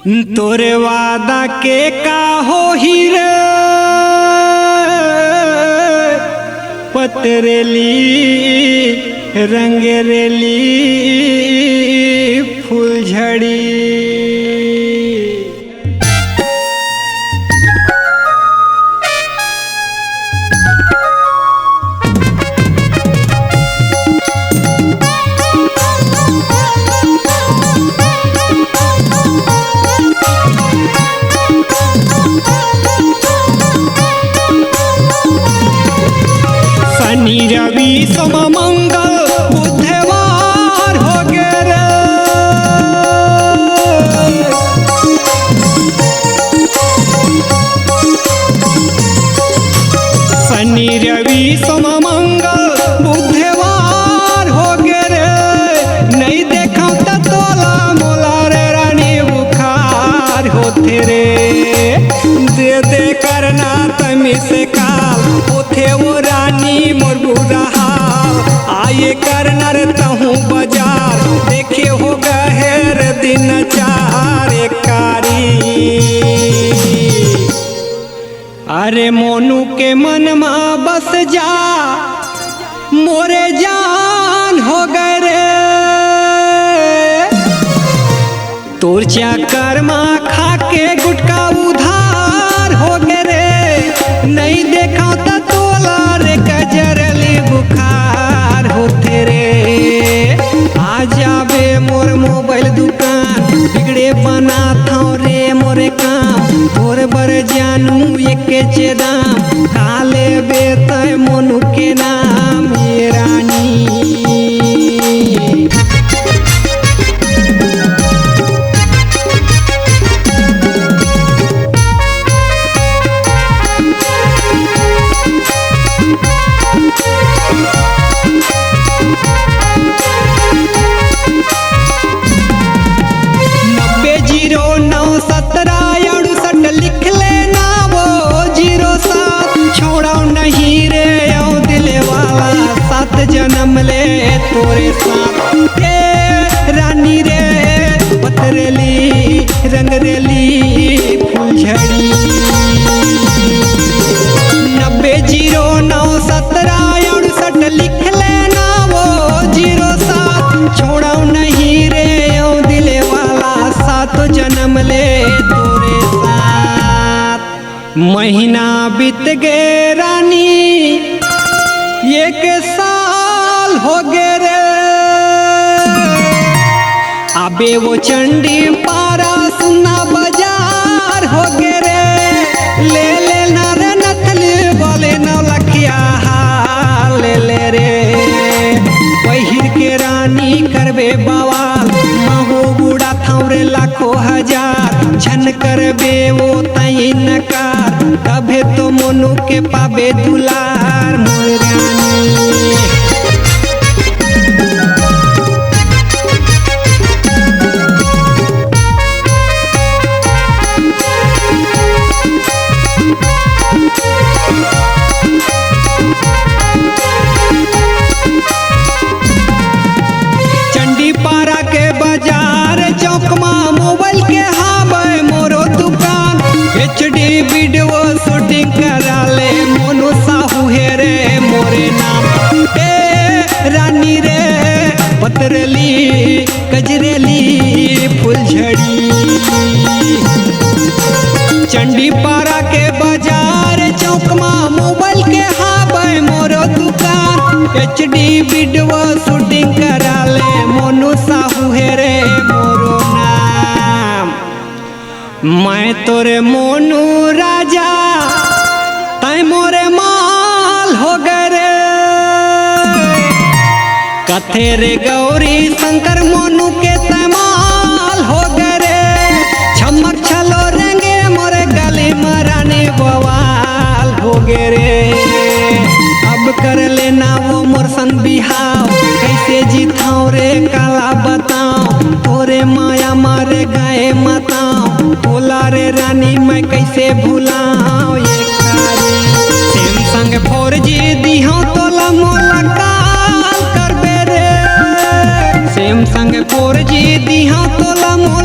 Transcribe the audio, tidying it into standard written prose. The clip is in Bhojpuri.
तोरे वादा के का हो हीरे पतरेली रंगरेली फूलझड़ी। शनि रवि सोम मंगल बुधवार हो गए रे। शनि रवि सोम मंगल बुधवार हो गए रे। नहीं देखा तो तोला मोला रे रानी बुखार होते रे। दे दे करना तमी से काल होते वो रानी मोर बुरा हाल। आये करना रे तहूँ बाजार देखे हो गहर दिन चार कारी। अरे मोनू के मन में बस जा मोरे जान हो गए रे। तोर चक्कर में खा के गुटका उधार हो गए रे। नहीं देखा तो तोला रे कजरली बुखार होते रे। आ जाबे मोर मोबाइल दुकान बिगड़े बना था रे मोरे काम। तोर बर जानू एक दाम काले बेतय मोनू के नाम ये रानी। लिख लेना वो 07 छोड़ा नहीं रे ओ दिले वाला 7 जन्म ले तोरे साथ। रानी रे पतरेली रंगरेली फूलझड़ी। 90091768 लिख लेना वो 07 छोड़ा नहीं रे ओ दिले वाला 7 जन्म ले तोरे साथ। महीना बीत गए रानी 1 साल हो गए रे। अबे वो चंडी पारा सुना बाजार हो गए रे। ले ले रे नथली बोले न लखिया ले ले रे। पहिर के रानी करबे बवाल महू बूढ़ा थौरे लाखों हजार। झन करबे वो तई नकार कभे तो मोनू के पाबे दुलार मोर रानी। चंडी पारा के बाजार चौक में मोबाइल के हावे मोरो दुकान। HD वीडियो शूटिंग करा ले मोनू साहू है रे मोरे नाम। रानी रे पतरेली कजरेली फूलझड़ी। चंडी पारा के बाजार चौक में मोबाइल के हावे मोरो दुकान। HD वीडियो शूटिंग करा ले मोनू साहू है रे मोरो नाम। मैं तोरे मोनू राजा तय मोरे माल हो गए रे। कथे रे गौरी शंकर मोनू के तमाल हो गए रे। छमक छलो रंगे मोरे गली मराने बवाल हो गए रे। अब कर लेना वो मोर संग बिहाव कैसे जीताओ रे काला बताओ। तोरे माया मारे गए मताओ तोला रे रानी मैं कैसे भूलाओ ये कारी। सैमसंग 4G दिहो तोला मोला काल करबे रे। सैमसंग 4G दिहा तोला मोला